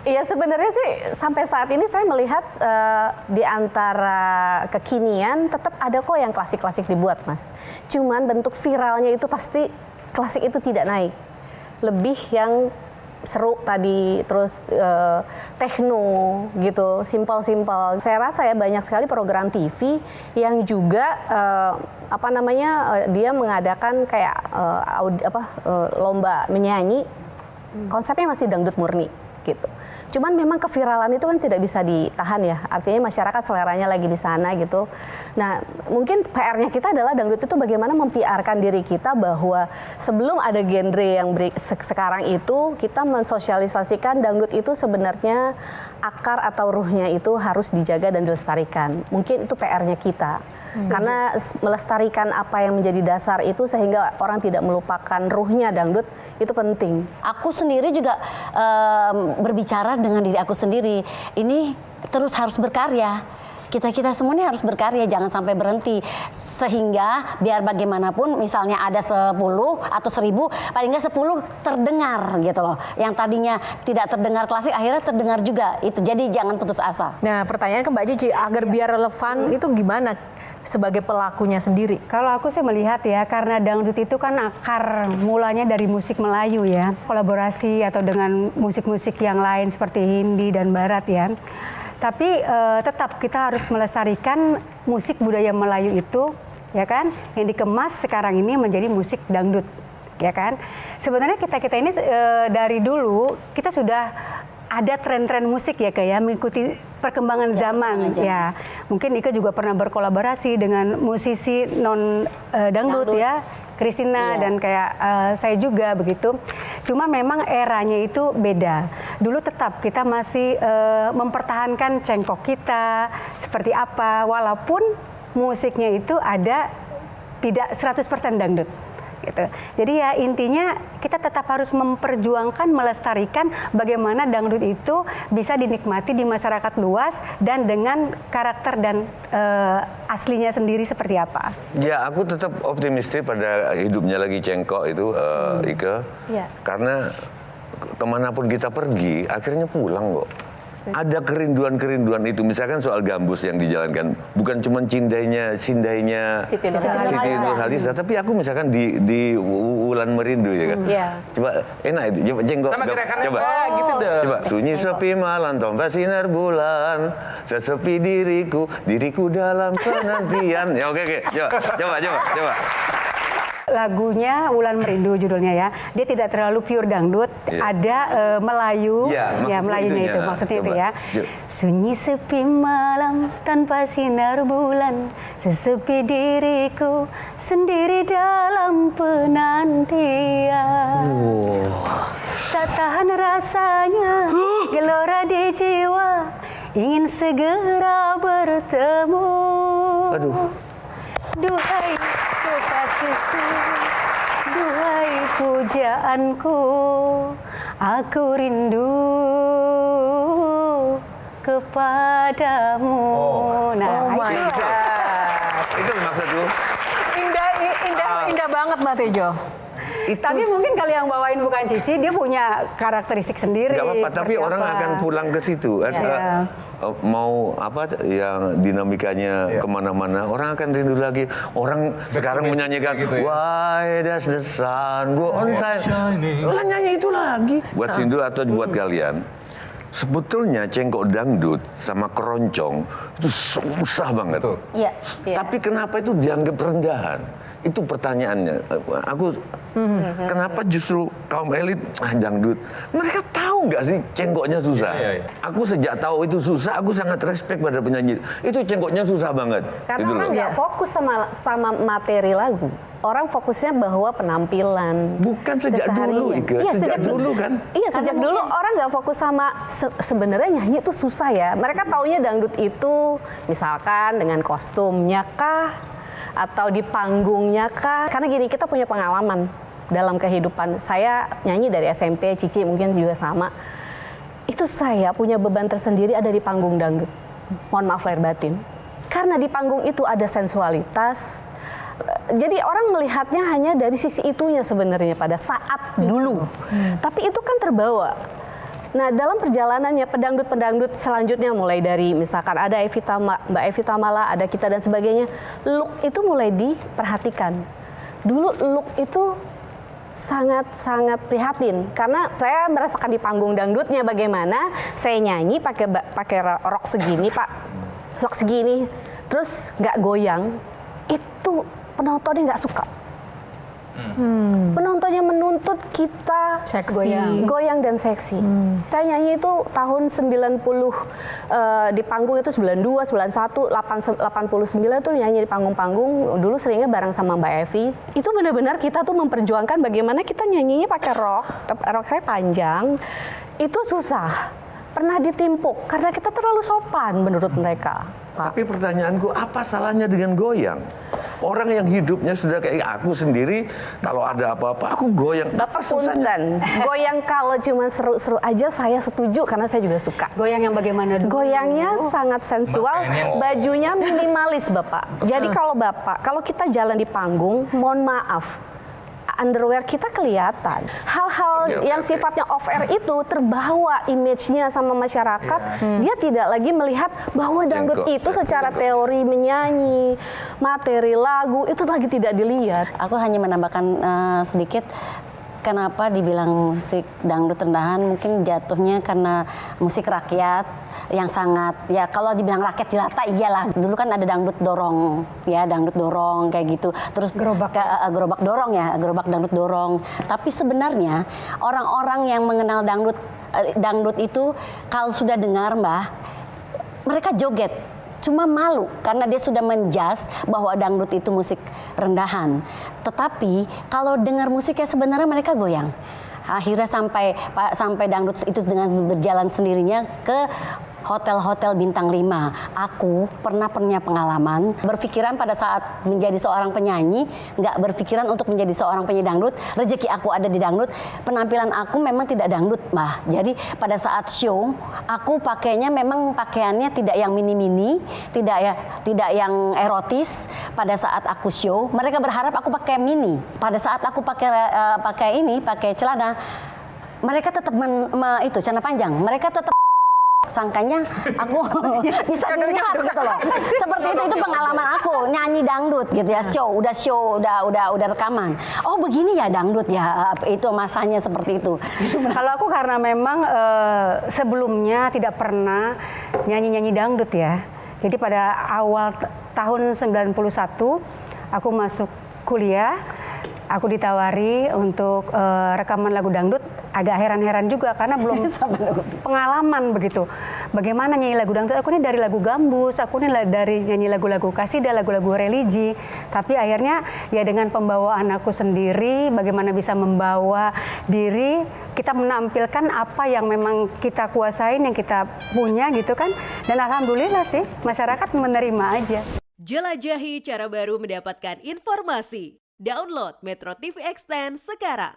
Iya sebenarnya sih sampai saat ini saya melihat di antara kekinian tetap ada kok yang klasik-klasik dibuat, Mas. Cuman bentuk viralnya itu pasti klasik itu tidak naik. Lebih yang seru tadi, terus techno gitu, simpel-simpel. Saya rasa ya banyak sekali program TV yang juga dia mengadakan kayak lomba menyanyi, konsepnya masih dangdut murni gitu. Cuman memang keviralan itu kan tidak bisa ditahan ya, artinya masyarakat seleranya lagi di sana gitu. Nah mungkin PR-nya kita adalah dangdut itu bagaimana mempiarkan diri kita bahwa sebelum ada genre yang sekarang itu, kita mensosialisasikan dangdut itu sebenarnya akar atau ruhnya itu harus dijaga dan dilestarikan. Mungkin itu PR-nya kita. Karena melestarikan apa yang menjadi dasar itu sehingga orang tidak melupakan ruhnya dangdut itu penting. Aku sendiri juga berbicara dengan diri aku sendiri. Ini terus harus berkarya. Kita semua ini harus berkarya, jangan sampai berhenti. Sehingga biar bagaimanapun misalnya ada 10 atau 1000, paling nggak 10 terdengar gitu loh. Yang tadinya tidak terdengar klasik, akhirnya terdengar juga. Itu jadi jangan putus asa. Nah pertanyaan ke Mbak Cici, agar biar relevan itu gimana sebagai pelakunya sendiri? Kalau aku sih melihat ya, karena dangdut itu kan akar mulanya dari musik Melayu ya. Kolaborasi atau dengan musik-musik yang lain seperti Hindi dan Barat ya. Tapi tetap kita harus melestarikan musik budaya Melayu itu, ya kan, yang dikemas sekarang ini menjadi musik dangdut, ya kan. Sebenarnya kita ini dari dulu kita sudah ada tren-tren musik ya kayak mengikuti perkembangan zaman ya. Mungkin Ika juga pernah berkolaborasi dengan musisi non dangdut ya. Christina dan kayak saya juga begitu. Cuma memang eranya itu beda. Dulu tetap kita masih mempertahankan cengkok kita seperti apa, walaupun musiknya itu ada tidak 100% dangdut. Gitu. Jadi ya intinya kita tetap harus memperjuangkan, melestarikan bagaimana dangdut itu bisa dinikmati di masyarakat luas dan dengan karakter dan aslinya sendiri seperti apa. Ya aku tetap optimistis pada hidupnya lagi cengkok itu Ike. Yeah. Karena kemanapun kita pergi akhirnya pulang kok. Ada kerinduan-kerinduan itu, misalkan soal gambus yang dijalankan, bukan cuma sindainya Siti Nurhaliza, tapi aku misalkan di Wulan Merindu ya kan. Yeah. Coba enak itu, coba jengkok. Coba. Gitu dong. Coba sunyi sepi malam tanpa sinar bulan, sesepi diriku dalam penantian. Ya oke. Coba. Lagunya Wulan Merindu judulnya ya. Dia tidak terlalu pure dangdut, ada Melayu. Ya, Melayunya itu maksudnya itu ya. Sunyi sepi malam tanpa sinar bulan, sesepi diriku sendiri dalam penantian. Tak tahan rasanya gelora di jiwa, ingin segera bertemu. Aduh. Duhai kekasihku, duhai pujaanku, aku rindu kepadamu. Itu maksudku. Indah banget Mbak Tejo. Tapi mungkin kalau yang bawain bukan Cici, dia punya karakteristik sendiri. Gak apa-apa, tapi orang akan pulang ke situ. Mau apa yang dinamikanya kemana-mana, orang akan rindu lagi. Orang sekarang menyanyikan Why does the sun go on shining? Orang nyanyi itu lagi. Buat Sindu atau buat kalian, sebetulnya cengkok dangdut sama keroncong itu susah banget. Tapi kenapa itu dianggap rendahan? Itu pertanyaannya. Kenapa justru kaum elit dangdut? Mereka tahu nggak sih cengkoknya susah? Aku sejak tahu itu susah, aku sangat respect pada penyanyi. Itu cengkoknya susah banget. Karena orang nggak fokus sama materi lagu. Orang fokusnya bahwa penampilan. Bukan sejak dulu, Ika. Iya, sejak dulu kan? Iya, sejak dulu orang nggak fokus sama sebenarnya nyanyi itu susah ya. Mereka taunya dangdut itu misalkan dengan kostumnya kah? Atau di panggungnya kah? Karena gini, kita punya pengalaman dalam kehidupan. Saya nyanyi dari SMP, Cici mungkin juga sama. Itu saya punya beban tersendiri ada di panggung dangdut. Mohon maaf lahir batin. Karena di panggung itu ada sensualitas. Jadi orang melihatnya hanya dari sisi itunya sebenarnya pada saat dulu. Tapi itu kan terbawa. Nah, dalam perjalanannya pedangdut-pedangdut selanjutnya mulai dari misalkan ada Mbak Evita Mala, ada kita dan sebagainya, look itu mulai diperhatikan. Dulu look itu sangat prihatin karena saya merasakan di panggung dangdutnya bagaimana saya nyanyi pakai rok segini, Pak. Rok segini, terus nggak goyang. Itu penontonnya nggak suka. Penontonnya menuntut kita goyang dan seksi. Saya nyanyi itu tahun 90 di panggung itu 92, 91, 89 tuh nyanyi di panggung-panggung. Dulu seringnya bareng sama Mbak Evi. Itu benar-benar kita tuh memperjuangkan bagaimana kita nyanyinya pakai roknya panjang. Itu susah. Pernah ditimpuk karena kita terlalu sopan menurut mereka. Pak. Tapi pertanyaanku, apa salahnya dengan goyang? Orang yang hidupnya sudah kayak aku sendiri, kalau ada apa-apa aku goyang. Bapak punten, goyang kalau cuma seru-seru aja saya setuju karena saya juga suka. Goyang yang bagaimana dulu? Goyangnya sangat sensual, bajunya minimalis Bapak. Jadi kalau kita jalan di panggung, mohon maaf, underwear kita kelihatan. Hal-hal yang sifatnya off air itu terbawa image-nya sama masyarakat. Dia tidak lagi melihat bahwa dangdut itu secara teori menyanyi, materi lagu itu lagi tidak dilihat. Aku hanya menambahkan sedikit. Kenapa dibilang musik dangdut rendahan? Mungkin jatuhnya karena musik rakyat yang sangat, ya kalau dibilang rakyat jelata iyalah. Dulu kan ada dangdut dorong, ya dangdut dorong kayak gitu. Terus gerobak dorong ya, gerobak dangdut dorong. Tapi sebenarnya orang-orang yang mengenal dangdut itu kalau sudah dengar Mbah, mereka joget. Cuma malu karena dia sudah menjas bahwa dangdut itu musik rendahan. Tetapi kalau dengar musiknya sebenarnya mereka goyang. Akhirnya sampai dangdut itu dengan berjalan sendirinya ke hotel-hotel bintang 5. Aku pernah punya pengalaman berpikiran pada saat menjadi seorang penyanyi, nggak berpikiran untuk menjadi seorang penyanyi dangdut. Rezeki aku ada di dangdut, penampilan aku memang tidak dangdut, Mbah. Jadi pada saat show, aku pakainya memang pakaiannya tidak yang mini-mini, tidak yang erotis. Pada saat aku show, mereka berharap aku pakai mini. Pada saat aku pakai celana, mereka tetap itu celana panjang. Mereka tetap sangkanya aku bisa dilihat gitu loh. Seperti itu pengalaman aku nyanyi dangdut gitu ya, udah rekaman. Oh begini ya dangdut ya, itu masanya seperti itu. Kalau aku karena memang sebelumnya tidak pernah nyanyi dangdut ya. Jadi pada awal tahun 91 aku masuk kuliah. Aku ditawari untuk rekaman lagu dangdut, agak heran-heran juga karena belum pengalaman begitu. Bagaimana nyanyi lagu dangdut? Aku ini dari lagu gambus, aku ini dari nyanyi lagu-lagu kasidah, lagu-lagu religi. Tapi akhirnya ya dengan pembawaan aku sendiri, bagaimana bisa membawa diri, kita menampilkan apa yang memang kita kuasain, yang kita punya gitu kan. Dan alhamdulillah sih masyarakat menerima aja. Jelajahi cara baru mendapatkan informasi. Download Metro TV Extend sekarang.